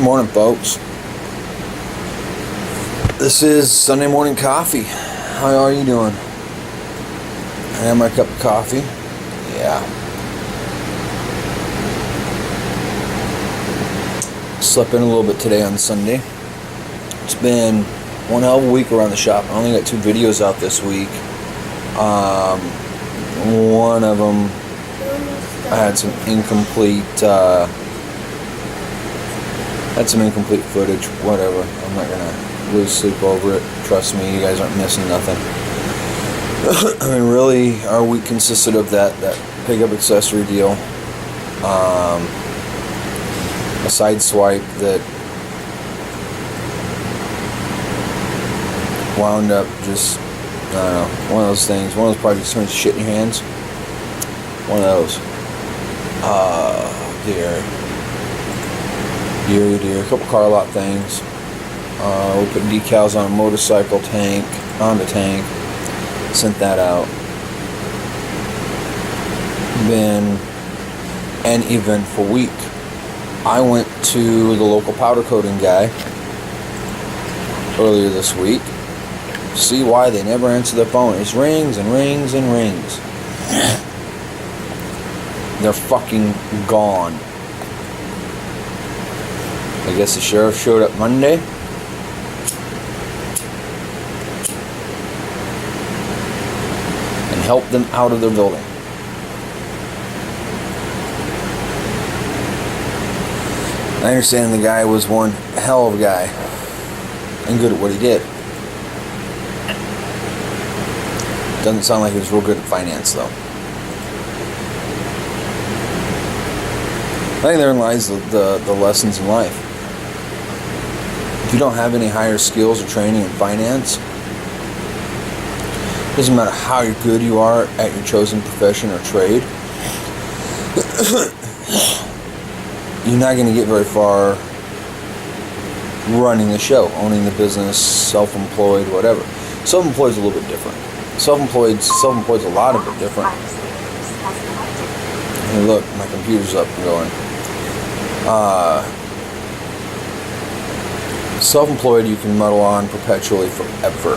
Morning, folks. This is Sunday morning coffee. How are you doing? I have my cup of coffee. Yeah. Slept in a little bit today on Sunday. It's been one hell of a week around the shop. I only got 2 videos out this week. One of them I had some incomplete footage, whatever. I'm not gonna lose sleep over it. Trust me, you guys aren't missing nothing. I mean, really, our week consisted of that pickup accessory deal, a side swipe that wound up just, I don't know, one of those things, one of those projects turns shit in your hands. One of those. Dear. A couple car lot things. We put decals on a motorcycle tank, Honda tank. Sent that out. Been an eventful week. I went to the local powder coating guy earlier this week. See why they never answer their phone. It rings and rings and rings. They're fucking gone. I guess the sheriff showed up Monday. And helped them out of their building. I understand the guy was one hell of a guy. And good at what he did. Doesn't sound like he was real good at finance, though. I think therein lies the lessons in life. If you don't have any higher skills or training in finance, it doesn't matter how good you are at your chosen profession or trade, you're not going to get very far running the show, owning the business, self-employed, whatever. Self-employed is a little bit different. Self-employed's a lot of it different. Hey, look, my computer's up and going. Self-employed, you can muddle on perpetually forever.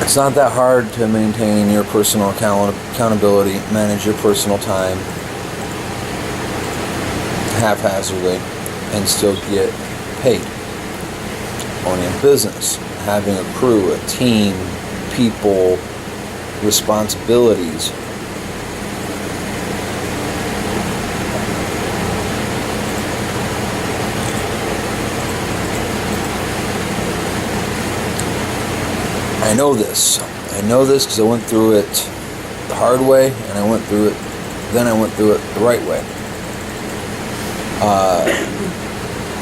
It's not that hard to maintain your personal accountability, manage your personal time haphazardly, and still get paid. Owning a business, having a crew, a team, people, responsibilities. I know this because I went through it the hard way, and I went through it the right way.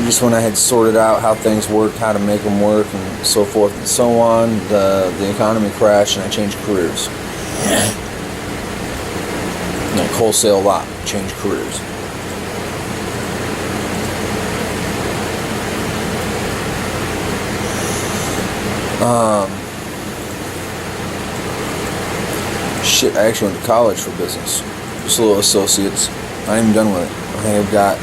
Just when I had sorted out how things worked, how to make them work, and so forth and so on, the economy crashed and I changed careers. Like wholesale lot, changed careers. Shit, I actually went to college for business. Just a little associates. I ain't even done with it. I think I've got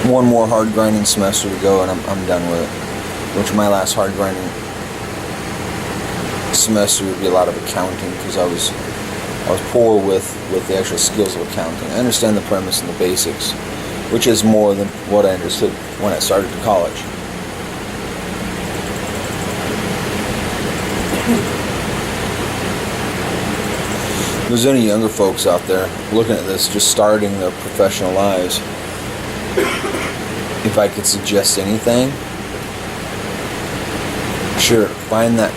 one more hard grinding semester to go and I'm done with it. Which my last hard grinding semester would be a lot of accounting because I was poor with the actual skills of accounting. I understand the premise and the basics, which is more than what I understood when I started to college. If there's any younger folks out there looking at this, just starting their professional lives, if I could suggest anything, sure, find that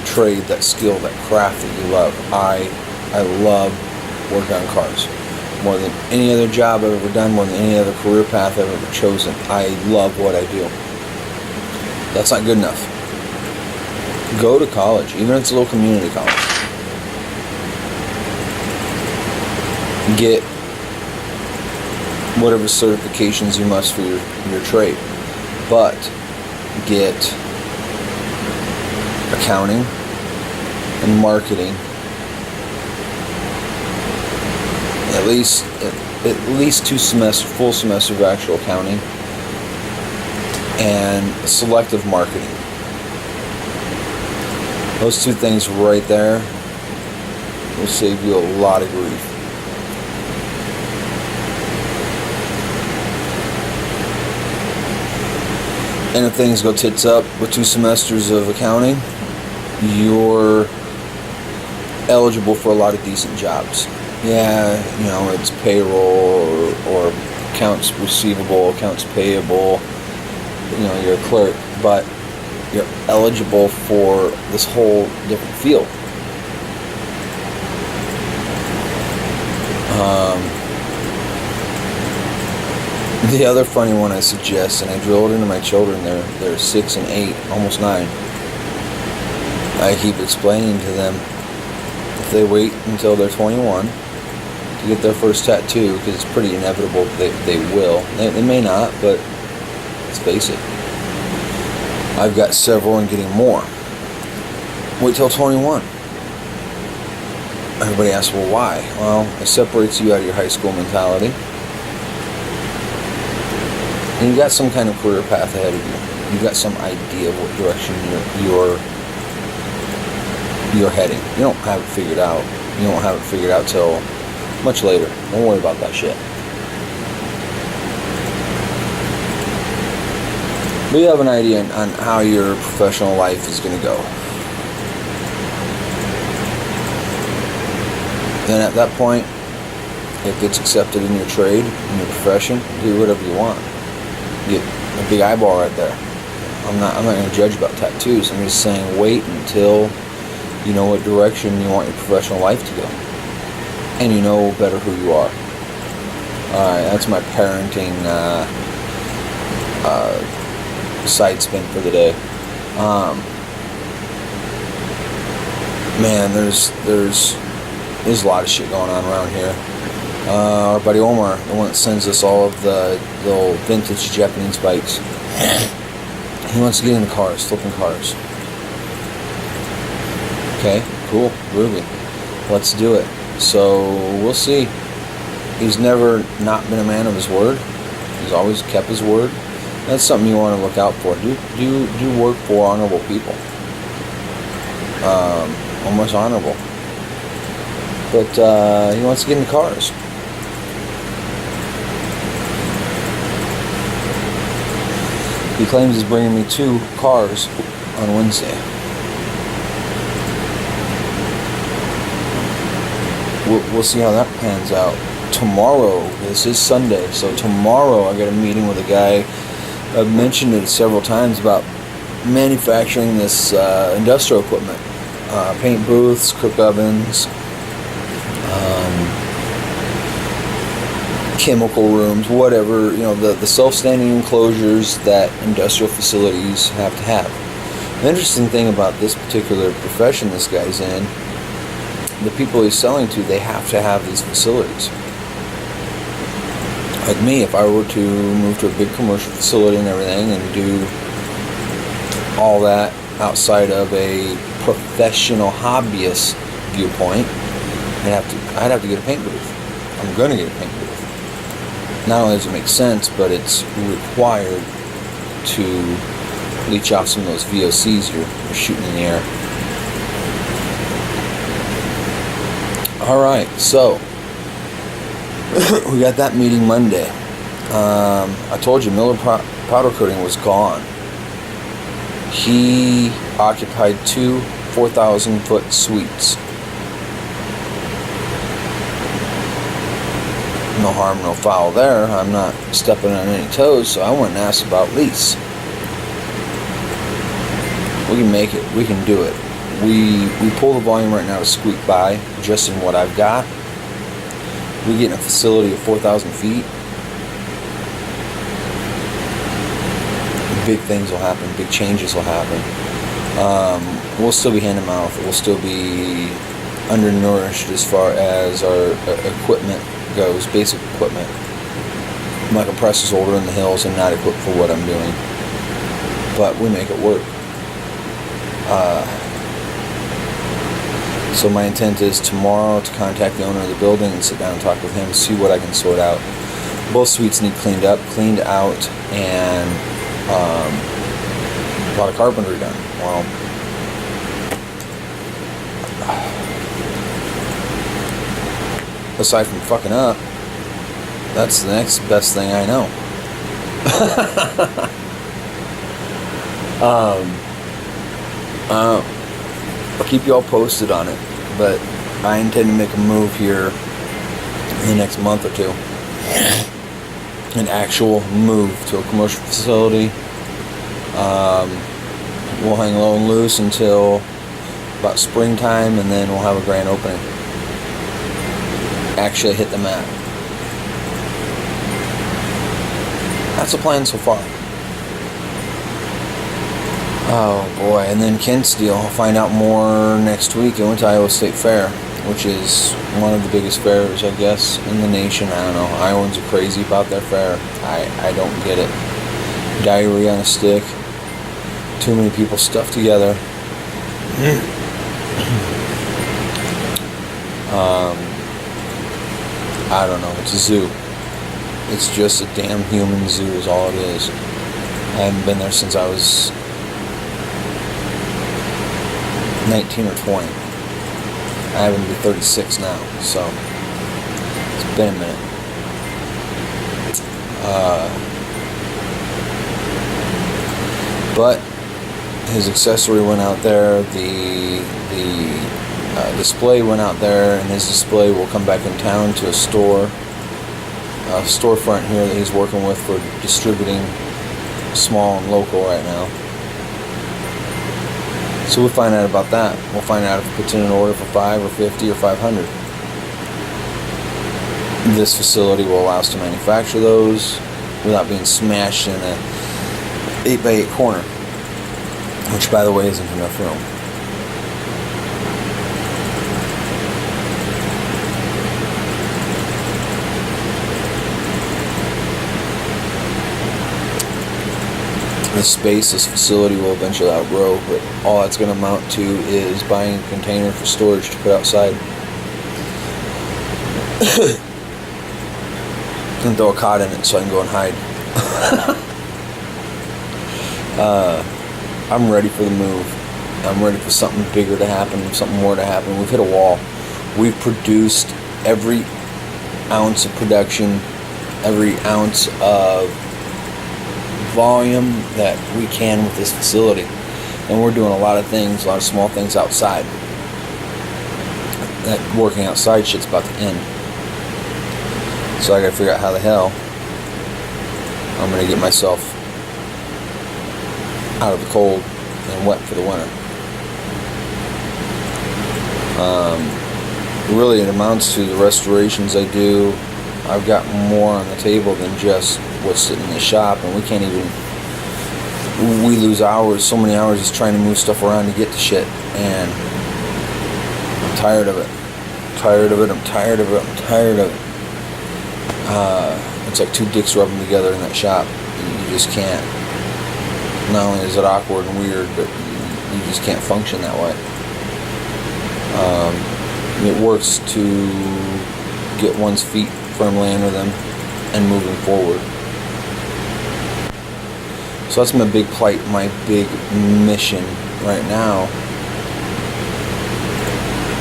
trade, that skill, that craft that you love. I love working on cars. More than any other job I've ever done, more than any other career path I've ever chosen. I love what I do. That's not good enough. Go to college, even if it's a little community college. Get whatever certifications you must for your trade, but get accounting and marketing, at least at least 2 semesters, full semester of actual accounting, and selective marketing. Those 2 things right there will save you a lot of grief. And if things go tits up with 2 semesters of accounting, you're eligible for a lot of decent jobs. Yeah, it's payroll or accounts receivable, accounts payable, you're a clerk, but you're eligible for this whole different field. The other funny one I suggest, and I drill it into my children, they're 6 and 8, almost 9. I keep explaining to them, if they wait until they're 21 to get their first tattoo, because it's pretty inevitable they will. They may not, but let's face it. I've got several and getting more. Wait till 21. Everybody asks, well, why? Well, it separates you out of your high school mentality. And you've got some kind of career path ahead of you. You've got some idea of what direction you're heading. You don't have it figured out. You don't have it figured out till much later. Don't worry about that shit. But you have an idea on how your professional life is going to go. Then at that point, if it's accepted in your trade, in your profession, do whatever you want. Get a big eyeball right there. I'm not going to judge about tattoos. I'm just saying wait until you know what direction you want your professional life to go, and you know better who you are. All right, that's my parenting side spin for the day. Man, there's a lot of shit going on around here. Our buddy Omar, the one that sends us all of the old vintage Japanese bikes, he wants to get into cars, flipping cars. Okay, cool, groovy. Let's do it. So we'll see. He's never not been a man of his word. He's always kept his word. That's something you want to look out for. Do work for honorable people. Almost honorable. But he wants to get into cars. He claims he's bringing me 2 cars on Wednesday. We'll see how that pans out. Tomorrow, this is Sunday, so tomorrow I got a meeting with a guy. I've mentioned it several times about manufacturing this industrial equipment. Paint booths, cook ovens, chemical rooms, whatever, the self-standing enclosures that industrial facilities have to have. The interesting thing about this particular profession this guy's in, the people he's selling to, they have to have these facilities. Like me, if I were to move to a big commercial facility and everything and do all that outside of a professional hobbyist viewpoint, I'd have to get a paint booth. I'm going to get a paint booth. Not only does it make sense, but it's required to leach off some of those VOCs you're shooting in the air. Alright, so we got that meeting Monday. I told you Miller Powder Coating was gone. He occupied 2 4,000-foot suites. No harm, no foul there. I'm not stepping on any toes, so I went and asked about lease. We can make it. We can do it. We pull the volume right now to squeak by, just in what I've got. We get in a facility of 4,000 feet. Big things will happen. Big changes will happen. We'll still be hand to mouth. We'll still be undernourished as far as our equipment goes, basic equipment. My compressor's older in the hills and not equipped for what I'm doing, but we make it work. So my intent is tomorrow to contact the owner of the building and sit down and talk with him, see what I can sort out. Both suites need cleaned out, and a lot of carpentry done. Well, aside from fucking up, that's the next best thing I know. I'll keep you all posted on it, but I intend to make a move here in the next month or two. An actual move to a commercial facility. We'll hang low and loose until about springtime, and then we'll have a grand opening. Actually hit the map. That's the plan so far. Oh boy, and then Kent's deal. I'll find out more next week. I went to Iowa State Fair, which is one of the biggest fairs, I guess, in the nation. I don't know. Iowans are crazy about their fair. I don't get it. Diarrhea on a stick. Too many people stuffed together. I don't know. It's a zoo. It's just a damn human zoo is all it is. I haven't been there since I was 19 or 20. I happen to be 36 now, so it's been a minute. But his accessory went out there, the display went out there, and his display will come back in town to a storefront here that he's working with for distributing small and local right now. So we'll find out about that. We'll find out if he puts in an order for 5 or 50 or 500. This facility will allow us to manufacture those without being smashed in a 8x8 corner, which, by the way, isn't enough room. This space, this facility will eventually outgrow, but all it's going to amount to is buying a container for storage to put outside. And throw a cot in it so I can go and hide. I'm ready for the move. I'm ready for something bigger to happen, something more to happen. We've hit a wall. We've produced every ounce of production, every ounce of volume that we can with this facility. And we're doing a lot of things, a lot of small things outside. That working outside shit's about to end. So I gotta figure out how the hell I'm gonna get myself out of the cold and wet for the winter. Really, it amounts to the restorations I do. I've got more on the table than just what's sitting in the shop, and we can't even. We lose hours, so many hours, just trying to move stuff around to get to shit, and I'm tired of it. I'm tired of it. It's like two dicks rubbing together in that shop. You just can't. Not only is it awkward and weird, but you just can't function that way. It works to get one's feet firmly under them and moving forward. So that's my big plight, my big mission right now.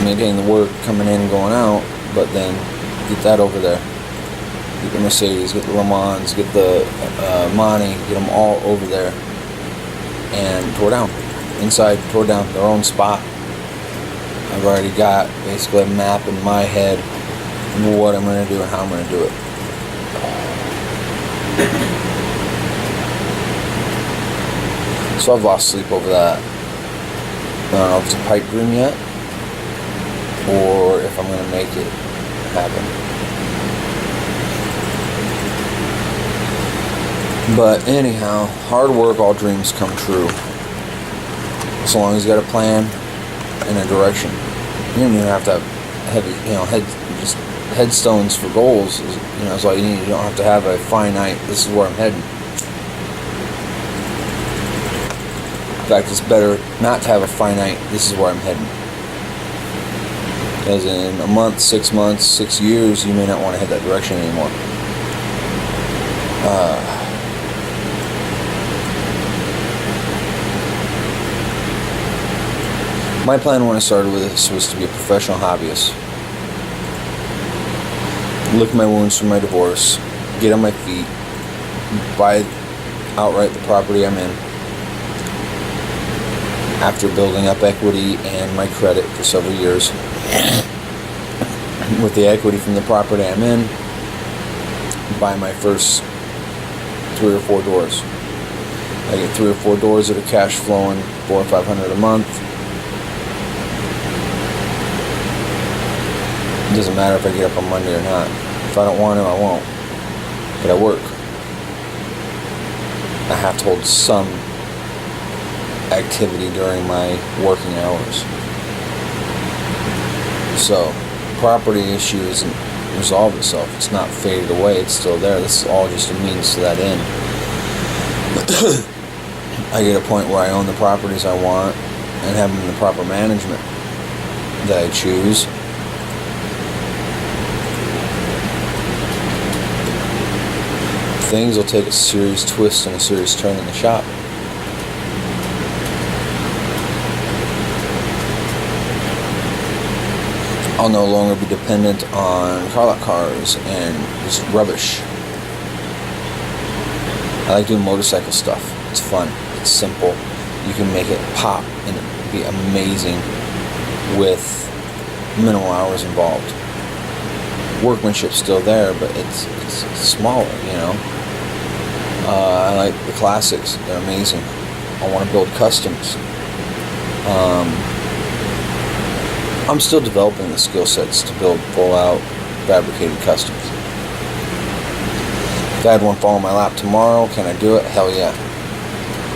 Maintaining the work coming in and going out, but then get that over there. Get the Mercedes, get the Le Mans, get the Monty, get them all over there and tore down. Inside, tore down their own spot. I've already got basically a map in my head of what I'm going to do and how I'm going to do it. So I've lost sleep over that. I don't know if it's a pipe dream yet, or if I'm going to make it happen. But anyhow, hard work, all dreams come true. As long as you got a plan and a direction. You don't even have to have heavy, just headstones for goals. That's all you need. You don't have to have a finite, this is where I'm heading. In fact, it's better not to have a finite, this is where I'm heading. Because in a month, 6 months, 6 years, you may not want to head that direction anymore. My plan when I started with this was to be a professional hobbyist. Lick my wounds from my divorce, get on my feet, buy outright the property I'm in, after building up equity and my credit for several years. With the equity from the property I'm in, buy my first 3 or 4 doors. I get 3 or 4 doors that are cash flowing, $400 or $500 a month. It doesn't matter if I get up on Monday or not. If I don't want to, I won't. But I work. I have to hold some activity during my working hours. So, property issue isn't resolved itself. It's not faded away. It's still there. This is all just a means to that end. I get a point where I own the properties I want and have them in the proper management that I choose. Things will take a serious twist and a serious turn in the shop. I'll no longer be dependent on car lot cars and just rubbish. I like doing motorcycle stuff. It's fun. It's simple. You can make it pop and it'd be amazing with minimal hours involved. Workmanship's still there, but it's smaller, you know. I like the classics. They're amazing. I want to build customs. I'm still developing the skill sets to build full-out fabricated customs. If I had one fall in my lap tomorrow, can I do it? Hell yeah.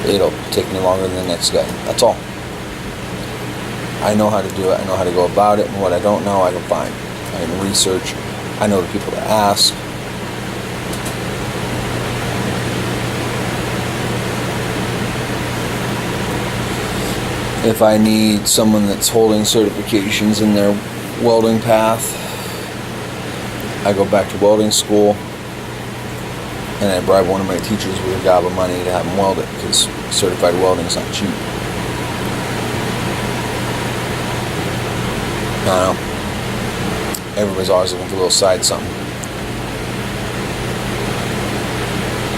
It'll take me longer than the next guy. That's all. I know how to do it. I know how to go about it. And what I don't know, I can find. I can research. I know the people to ask. If I need someone that's holding certifications in their welding path, I go back to welding school and I bribe one of my teachers with a gob of money to have them weld it, because certified welding is not cheap. I don't know. Everybody's always looking for a little side something.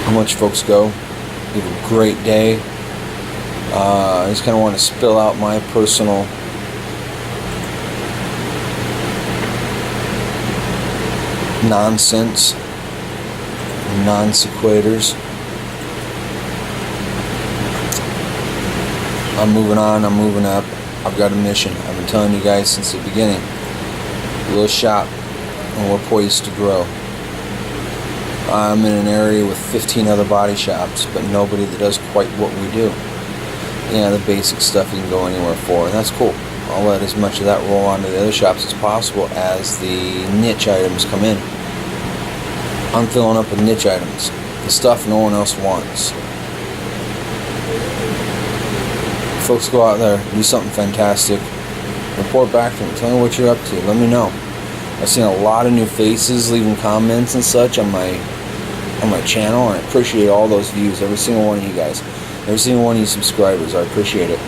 How much folks go? You have a great day. I just kind of want to spill out my personal nonsense, non sequiturs. I'm moving on, I'm moving up. I've got a mission. I've been telling you guys since the beginning. A little shop, and we're poised to grow. I'm in an area with 15 other body shops, but nobody that does quite what we do. Yeah, the basic stuff you can go anywhere for, and that's cool. I'll let as much of that roll onto the other shops as possible as the niche items come in. I'm filling up with niche items, the stuff no one else wants. Folks, go out there, do something fantastic. Report back to me. Tell me what you're up to. Let me know. I've seen a lot of new faces leaving comments and such on my channel, and I appreciate all those views. Every single one of you guys. Every single one of you subscribers. I appreciate it.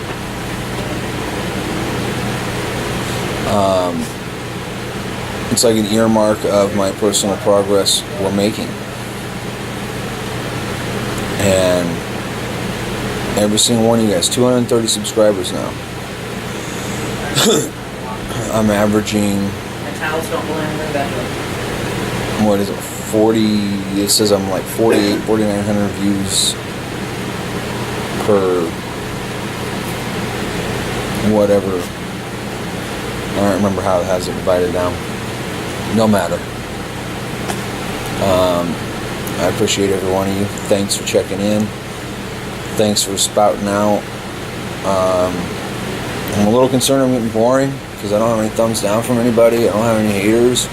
It's like an earmark of my personal progress we're making. And every single one of you guys, 230 subscribers now. I'm averaging, what is it, 40, it says I'm like 4,900 views per whatever. I don't remember how it has it divided down. No matter. I appreciate every one of you. Thanks for checking in. Thanks for spouting out. I'm a little concerned I'm getting boring because I don't have any thumbs down from anybody. I don't have any haters.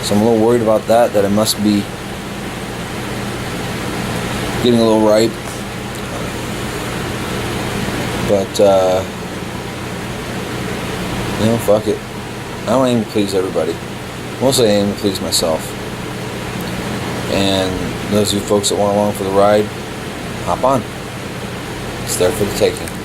So I'm a little worried about that I must be getting a little ripe. But, fuck it. I don't aim to please everybody. Mostly I aim to please myself. And those of you folks that want along for the ride, hop on. It's there for the taking.